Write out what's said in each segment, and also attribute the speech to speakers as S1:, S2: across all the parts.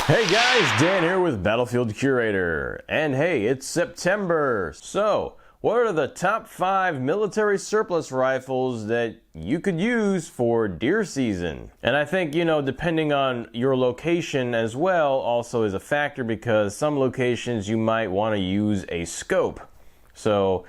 S1: Hey guys, Dan here with Battlefield Curator, and hey, it's September. So, what are the top 5 military surplus rifles that you could use for deer season? And I think, depending on your location as well also is a factor, because some locations you might want to use a scope. So,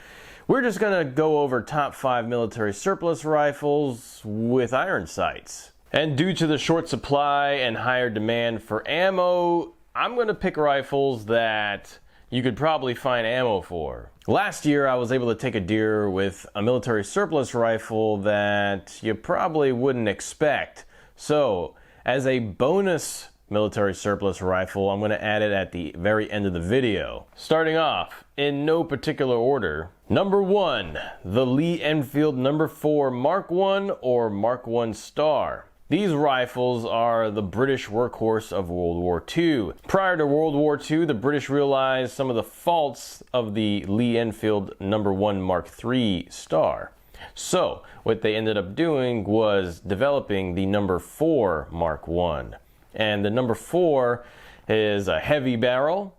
S1: we're just going to go over top 5 military surplus rifles with iron sights. And due to the short supply and higher demand for ammo, I'm going to pick rifles that you could probably find ammo for. Last year I was able to take a deer with a military surplus rifle that you probably wouldn't expect. So, as a bonus military surplus rifle, I'm going to add it at the very end of the video. Starting off, in no particular order, number 1, the Lee Enfield number 4 Mark 1 or Mark 1 Star. These rifles are the British workhorse of World War II. Prior to World War II, the British realized some of the faults of the Lee Enfield number 1 Mark III Star. So, what they ended up doing was developing the number 4 Mark I. And the number 4 is a heavy barrel.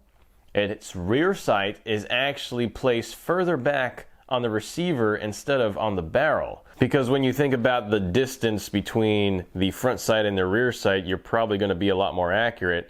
S1: Its rear sight is actually placed further back on the receiver instead of on the barrel. Because when you think about the distance between the front sight and the rear sight, you're probably going to be a lot more accurate,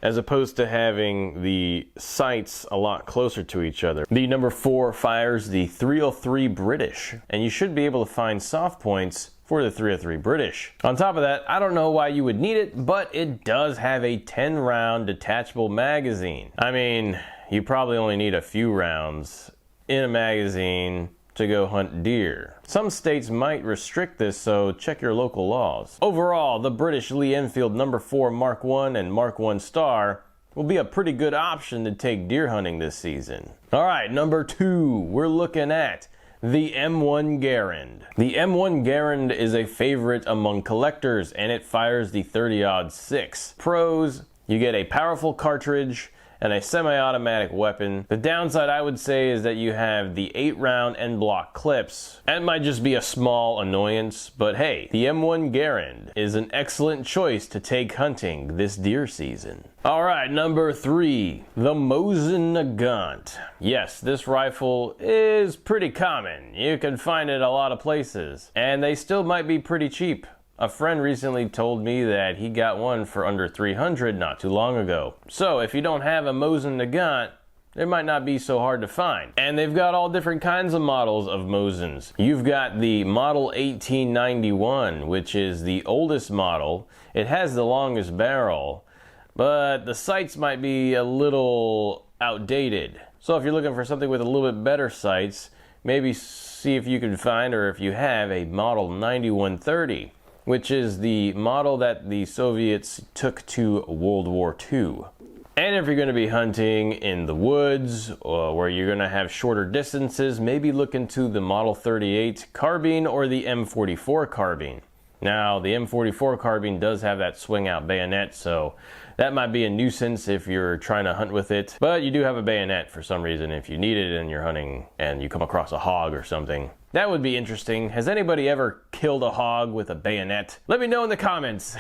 S1: as opposed to having the sights a lot closer to each other. The number 4 fires the 303 British, and you should be able to find soft points for the 303 British. On top of that, I don't know why you would need it, but it does have a 10-round detachable magazine. I mean, you probably only need a few rounds in a magazine to go hunt deer. Some states might restrict this, so check your local laws. Overall, the British Lee Enfield number 4 Mark I and Mark I Star will be a pretty good option to take deer hunting this season. Alright, number 2, we're looking at the M1 Garand. The M1 Garand is a favorite among collectors, and it fires the 30-06. Pros: you get a powerful cartridge and a semi-automatic weapon. The downside, I would say, is that you have the 8-round end block clips. That might just be a small annoyance, but hey, the M1 Garand is an excellent choice to take hunting this deer season. Alright, number 3, the Mosin Nagant. Yes, this rifle is pretty common. You can find it a lot of places, and they still might be pretty cheap. A friend recently told me that he got one for under $300 not too long ago. So if you don't have a Mosin Nagant, it might not be so hard to find. And they've got all different kinds of models of Mosins. You've got the model 1891, which is the oldest model. It has the longest barrel, but the sights might be a little outdated. So if you're looking for something with a little bit better sights, maybe see if you can find, or if you have, a model 9130. Which is the model that the Soviets took to World War II. And if you're going to be hunting in the woods, where you're going to have shorter distances, maybe look into the Model 38 carbine or the M44 carbine. Now, the M44 carbine does have that swing out bayonet, so that might be a nuisance if you're trying to hunt with it. But you do have a bayonet for some reason if you need it and you're hunting and you come across a hog or something. That would be interesting. Has anybody ever killed a hog with a bayonet? Let me know in the comments.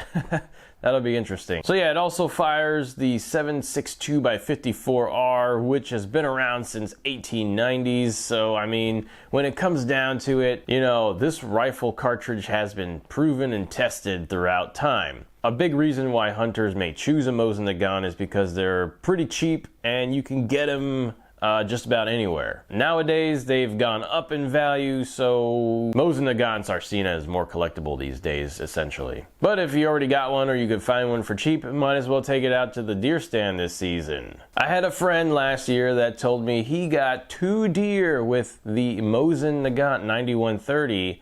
S1: That'll be interesting. So yeah, it also fires the 7.62x54R, which has been around since 1890s. So I mean, when it comes down to it, this rifle cartridge has been proven and tested throughout time. A big reason why hunters may choose a Mosin Nagant is because they're pretty cheap and you can get them just about anywhere. Nowadays, they've gone up in value, so Mosin Nagants are seen as more collectible these days, essentially. But if you already got one or you could find one for cheap, might as well take it out to the deer stand this season. I had a friend last year that told me he got 2 deer with the Mosin Nagant 9130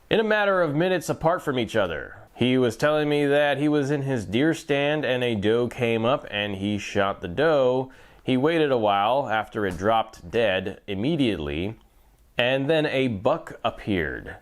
S1: in a matter of minutes apart from each other. He was telling me that he was in his deer stand and a doe came up and he shot the doe. He waited a while after it dropped dead immediately, and then a buck appeared.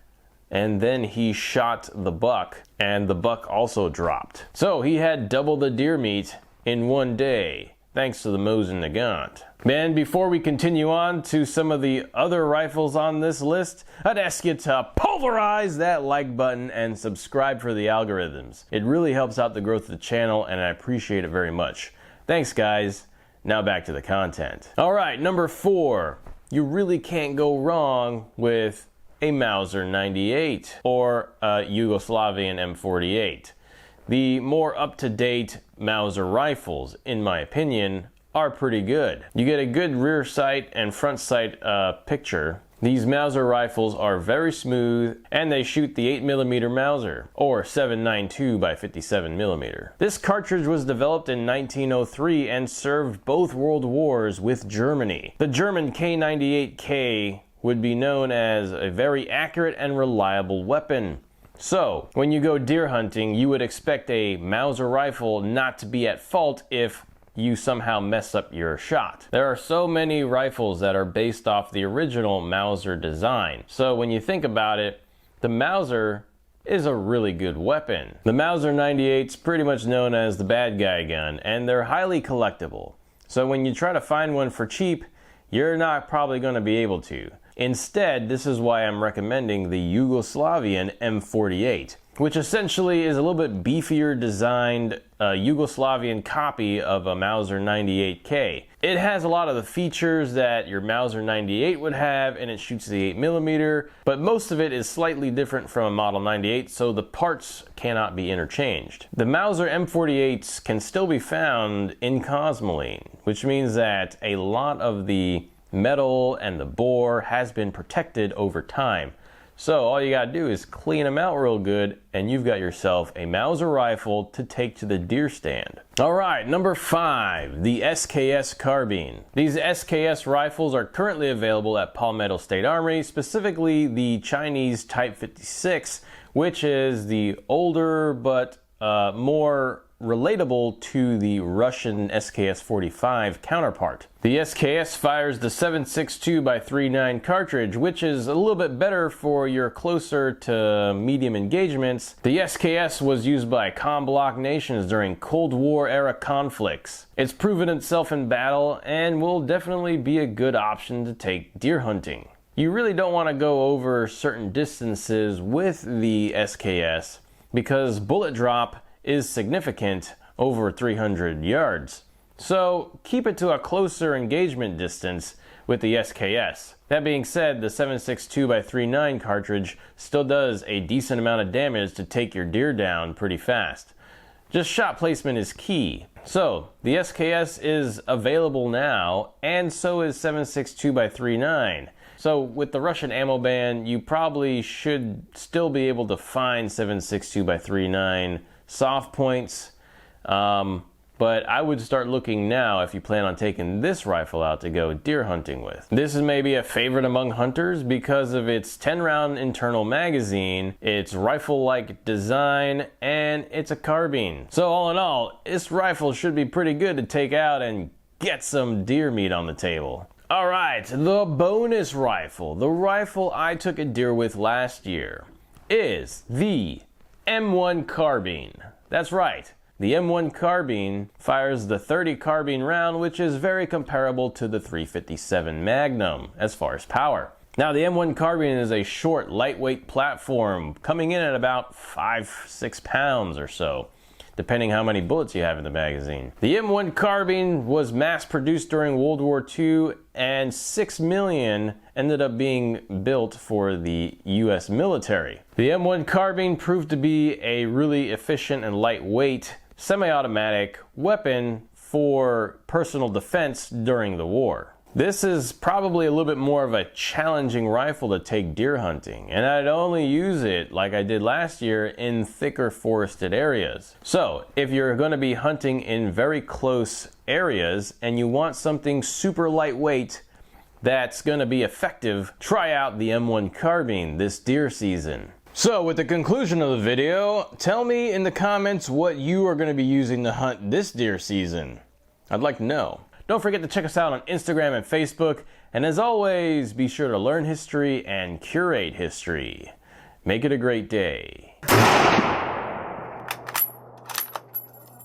S1: And then he shot the buck, and the buck also dropped. So he had double the deer meat in one day. thanks to the Mosin Nagant. Man, before we continue on to some of the other rifles on this list, I'd ask you to pulverize that like button and subscribe for the algorithms. It really helps out the growth of the channel, and I appreciate it very much. Thanks, guys. Now back to the content. Alright, number 4. You really can't go wrong with a Mauser 98 or a Yugoslavian M48. The more up-to-date Mauser rifles, in my opinion, are pretty good. You get a good rear sight and front sight picture. These Mauser rifles are very smooth, and they shoot the 8mm Mauser, or 7.92 by 57mm. This cartridge was developed in 1903 and served both world wars with Germany. The German K98K would be known as a very accurate and reliable weapon. So, when you go deer hunting, you would expect a Mauser rifle not to be at fault if you somehow mess up your shot. There are so many rifles that are based off the original Mauser design. So when you think about it, the Mauser is a really good weapon. The Mauser 98's pretty much known as the bad guy gun, and they're highly collectible. So when you try to find one for cheap, you're not probably going to be able to. Instead, this is why I'm recommending the Yugoslavian M48, which essentially is a little bit beefier designed Yugoslavian copy of a Mauser 98K. It has a lot of the features that your Mauser 98 would have, and it shoots the 8mm, but most of it is slightly different from a Model 98, so the parts cannot be interchanged. The Mauser M48s can still be found in Cosmoline, which means that a lot of the metal and the bore has been protected over time. So all you gotta do is clean them out real good, and you've got yourself a Mauser rifle to take to the deer stand. Alright, number 5, the SKS Carbine. These SKS rifles are currently available at Palmetto State Armory, specifically the Chinese Type 56, which is the older but more relatable to the Russian SKS 45 counterpart. The SKS fires the 7.62x39 cartridge, which is a little bit better for your closer to medium engagements. The SKS was used by COM-block nations during Cold War era conflicts. It's proven itself in battle and will definitely be a good option to take deer hunting. You really don't want to go over certain distances with the SKS because bullet drop is significant over 300 yards. So keep it to a closer engagement distance with the SKS. That being said, the 7.62x39 cartridge still does a decent amount of damage to take your deer down pretty fast. Just shot placement is key. So the SKS is available now, and so is 7.62x39. So with the Russian ammo ban, you probably should still be able to find 7.62x39 soft points, but I would start looking now if you plan on taking this rifle out to go deer hunting with. This is maybe a favorite among hunters because of its 10-round internal magazine, its rifle-like design, and it's a carbine. So all in all, this rifle should be pretty good to take out and get some deer meat on the table. Alright, the bonus rifle, the rifle I took a deer with last year, is the M1 carbine. That's right, the M1 carbine fires the .30 carbine round, which is very comparable to the .357 Magnum as far as power. Now the M1 carbine is a short, lightweight platform coming in at about 5-6 pounds or so, depending how many bullets you have in the magazine. The M1 carbine was mass produced during World War II, and 6 million ended up being built for the US military. The M1 carbine proved to be a really efficient and lightweight semi-automatic weapon for personal defense during the war. This is probably a little bit more of a challenging rifle to take deer hunting, and I'd only use it like I did last year in thicker forested areas. So if you're going to be hunting in very close areas and you want something super lightweight that's going to be effective, try out the M1 carbine this deer season. So with the conclusion of the video, tell me in the comments what you are going to be using to hunt this deer season. I'd like to know. Don't forget to check us out on Instagram and Facebook, and as always, be sure to learn history and curate history. Make it a great day.